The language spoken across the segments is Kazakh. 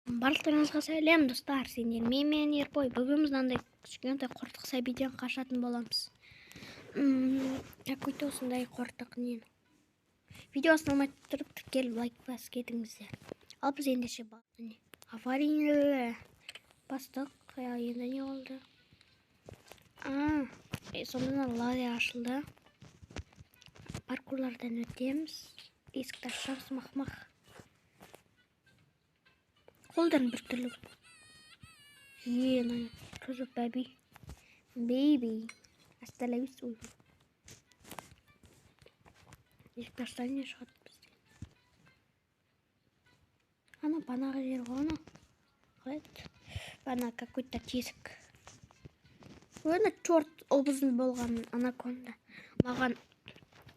Барлықтарыңызға сәлем достар, сендер мен Ербой. Бүгін біз андай кішкентай қортық сәбиден қашатын боламыз. Какой-то осындай қортық нені. Видеосын алмай тұрып тіркеліп лайк бас кетіңіздер. Ал біз ендеше аварийный бастық. Енді не oldu? Сонда ладья ашылды. Паркурлардан өтеміз. Есікті ашамыз мақ-мақ. Қолдан бір түрлі. Тоже baby. Остановись. Есікті ашсаң не шығады бізде? Ана банаға жер ғой ана. Бана какой-то тесік. Өні черт обызын болған анаконда. Маған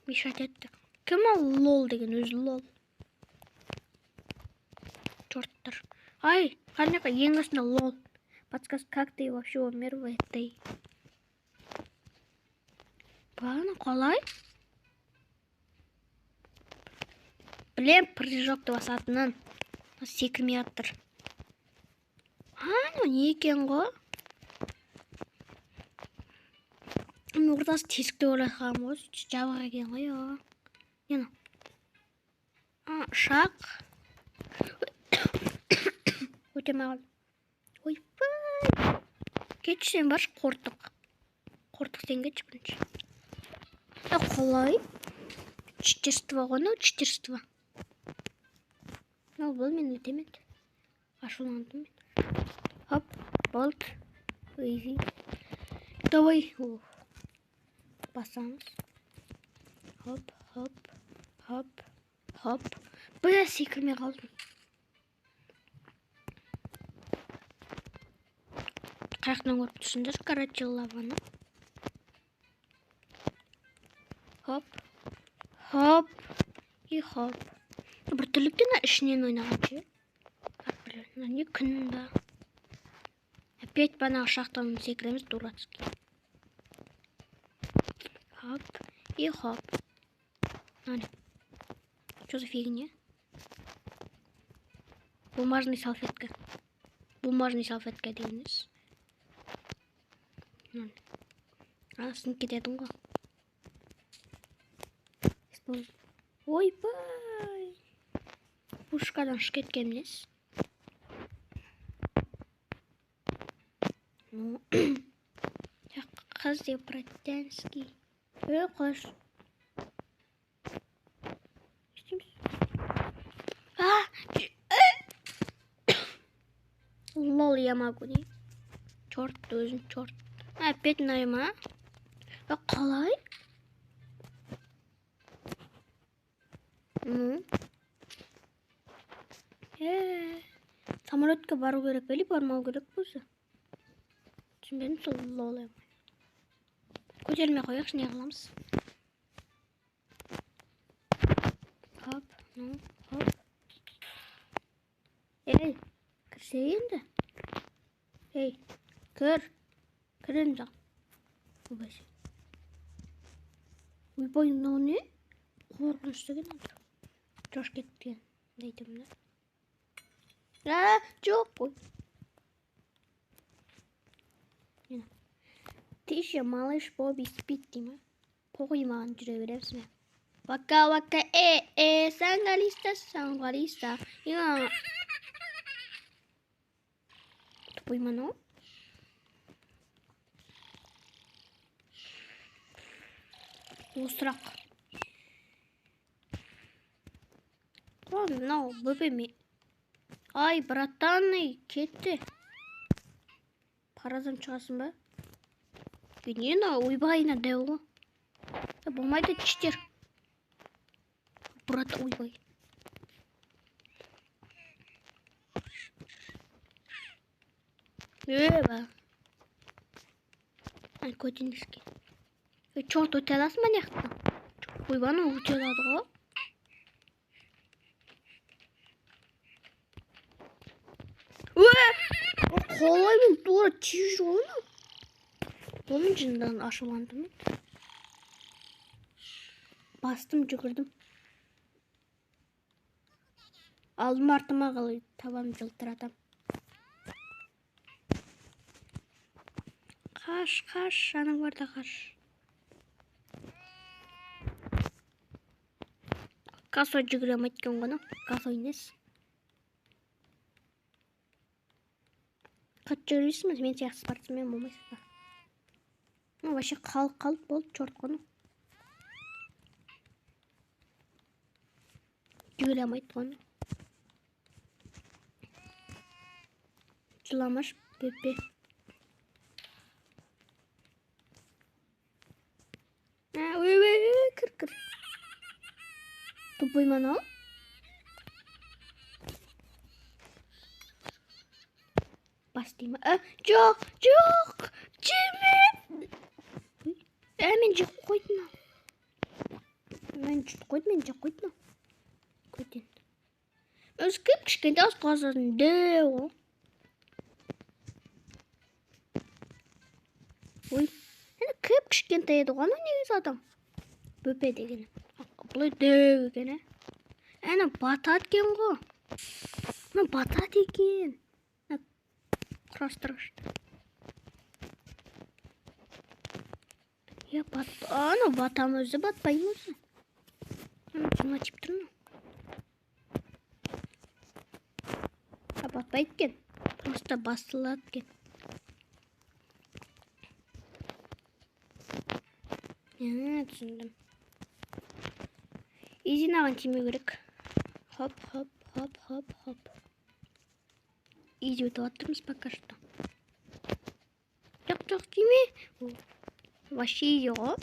мешать етті. Кім ол лол деген өзі лол? Черттар. Ай, қанеқа ең осында лол. Подсказ, как ты вообще умер в этой? Бана қалай? Білем, прыжокты басатынын. Секірмей аттыр. Не екен ғой? Ортасы тесікті ойлатқан ғой. Жабық екен ғой. Ені. Шақ. Өтеме қалды. Ойбай. Кетші сен баршы қортық. Қортық сен кетші бірінші. Қалай? Читерство ғой, читерство. Бұл мен өтемеді. Ашуландым мен. Хоп, болт. Изи. Давай. Басамыз. Хоп, хоп, хоп, хоп. Бля, секірмей қалдым. Қаяқтан көріп түсіндір, короче, лаваны. Хоп, хоп, и хоп. Бір түрліктен ішінен ойнаған ше. Не күнді. Опять бана шақтан секіреміз дурацкий. Хоп, и хоп. Что за фигня? Бумажный салфетка. Бумажный салфетка дейміз. Сынып кететін ғой. Ойбай. Пушкадан шығып кеткен емес. Қыз деп протянский. Қош. Лол, я могу не. Черт, өзін черт. Опять найма. Қалай? Самолетке бару керек, или бармау керек бұзы? Түсінбедім сол лол емай. Көтерілмей қояқшы, не қыламыз? Хоп, хоп. Ей, кірсе енді. Ей, кір. Кірін жақ. Ойбайсы. Ойбай, мынау не? Қорқынышты кен отыр. Жош кеткен. Дейтім, да? Жоқ қой. Ты еще малыш Бобби спит, деймі? Похуй маған жүре береміз ме? Вака-вака, сангалиста. Тупой мано? Осырақ. Мынау бөбеме. Ай, братаны, кетті. Паразам шығасын ба? Не ойбайына дәу ғой. Болмайды читер. Брат, ойбай. Ба. Көтеніске. Чорт өте аласың ба неқтен? Ойбаны өте алады ғой. Қолай мен тура түйір оны. Оның жындан ашуландым. Bastım, жүгірдім. Алдым артыма қалай табан жылтыратам. Қаш, аның барда қаш. Касо жүгірем айтқан ғана. Касо емес. Қат жүгіресіңіз, мен сияқты спортсмен болмайсыз ба? Ну, вообще қалып болды, чорт қону. Жүгірем айтқан. Жыламаш, бөпе. Кір. Тупой мана. Бастайма. Жоқ. Жеме. Мен жек қойдым. Мен жек қойдым. Көтен. Өзі кіп кішкентай аз қазасын деу. Ой. Әне кіп кішкентай еді ғана негіз адам. Бөпе деген. Бұлай деу екен, Әне батат кен ғой. Мен батат екен. Құрастырғыш. Ана батам өзі батпайым өзі. Жына чип тұрмын. Батпайды кен. Просто басылады кен. Түсіндім. Изинаған тиме керек. Хоп. Изи өтіп аттырмыз пока что. Жоқ, тиме. Вообще изи ғой.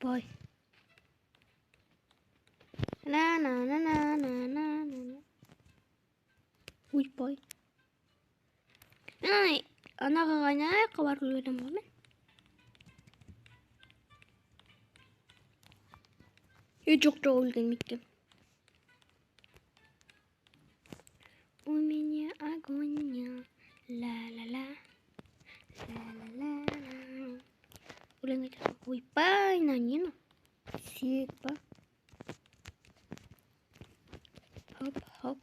Бай. На. Ой, бай. Анаға ғайна аяққа бар өлем ғой мен. Жоқ өлген меккем. У меня агония. Ла-ла-ла. Өлен айтасың. Ойпай, нанину. Сек ба. Хоп.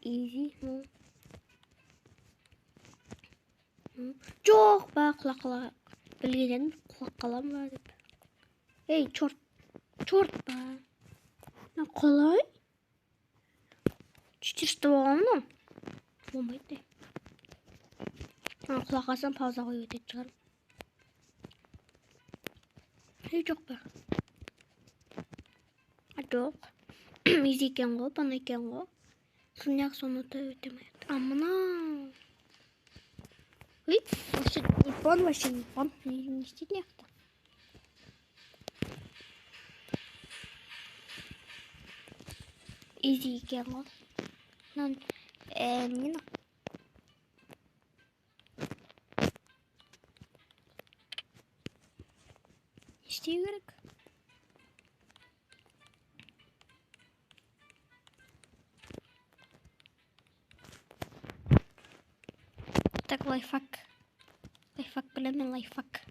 Изи. Жоқ ба, құлақ. Білгенен құлақ қалам ба деп. Ей, чорт ба. Қалай? 400 болған мұ? Болмайды. Құлақ алсам пауза қойып өтеді шығарым. Ей, жоқ ба. Жоқ. Изи екен ғой, бана екен ғой. Сұнияқ соны өтемейді. Мына. Ой, вообще не пон. Не істейді неқті. Изи екен ғой. Не істеу керек? Так, лайфхак. Білемін лайфхак.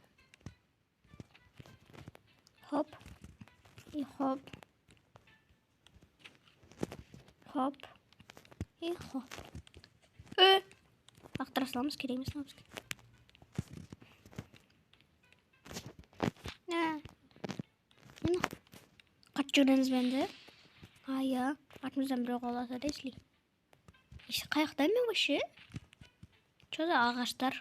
Хоп. И хоп. И хоп. Ақтыра саламыз, керек емес саламыз. Қат жүрдіңіз бәнді? Ая, артымыздан бір қоласа десли. Қаяқтан мен көші? Чөзі ағаштар.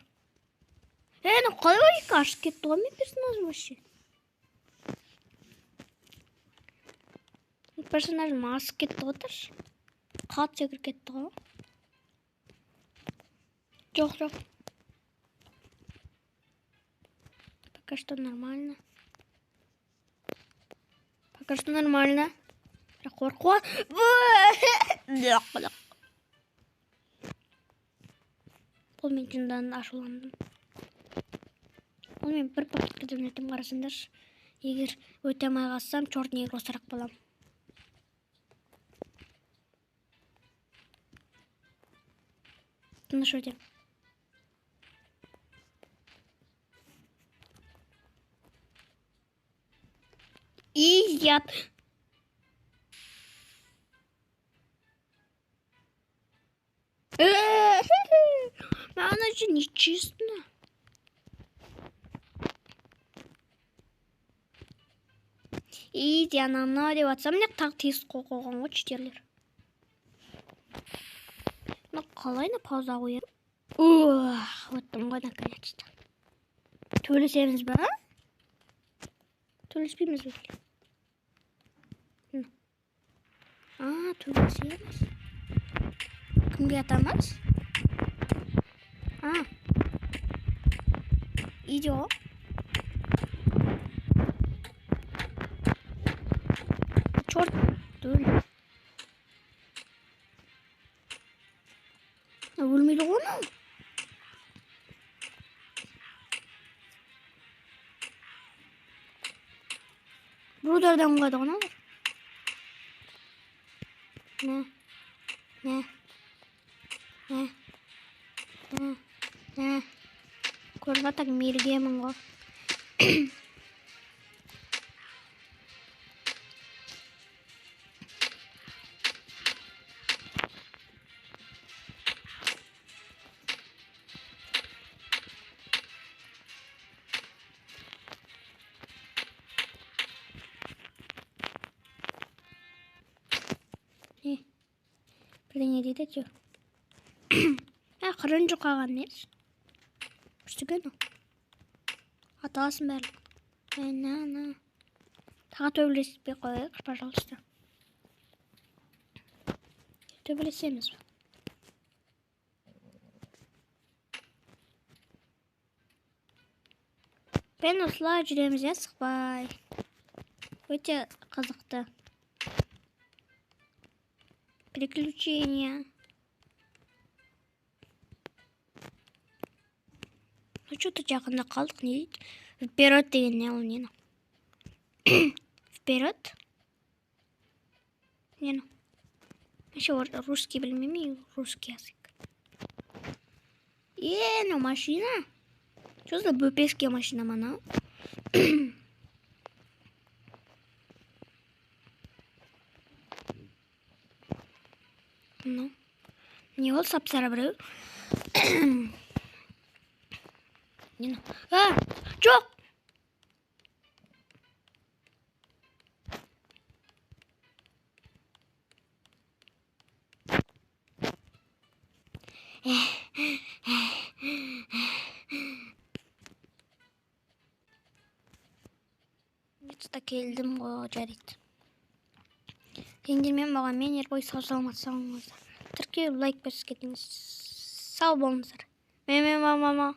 Қалай ойық ашып кетті ғой мен персонажым өші? Персонажым асып кетті ғотыр. Қат секір кетті ғой. Жоқ. Пока что нормально. Қорқуа. Бұл мен жындан ашуландым. Бұл мен бір пакетке дөмнетім қарасындаршы. Егер өте алмай қалсам, чорт негр осырақ болам. Тыныш өтем. Изят. Она же нечестно. Изи анамна деп атсам не тағы тез қойған ғой читерлер. Ну қалайны пауза қояр? Оттым ғой наконец-то. Төлесеміз ба? Төлеспейміз бе? Төлесеміз. Кімге атамыз? Иди ғой. Черт, төл. Өлмейді ғой оны. Бұлдардан қойды ғана бар. Көріп атақ мергемін ғой. Бірдеңе дейді әйтеуір. Қырын жұқаған нес. Күштіген о. Аталасын бәрі. Таға төбелеспей қойық, пожалуйста. Төбелесеміз бі. Мен осылай жүреміз сықпай. Өте қызықты. Приключения. Ну что-то жақында қалдық, не дейді? Вперед деген не ол нені? Вперед? Нені? Еще русский білмеймін, русский язык. Ну машина. Что за бөпеске машина мана? Ну, не ол сапсара біреу. Нені? Жоқ! Метста келдім ғой, жарайды. Сендермен болған мен ербой сау-саламатсыздар. Тіркеу лайк басып кетіңіз. Сау болыңыздар. Мама.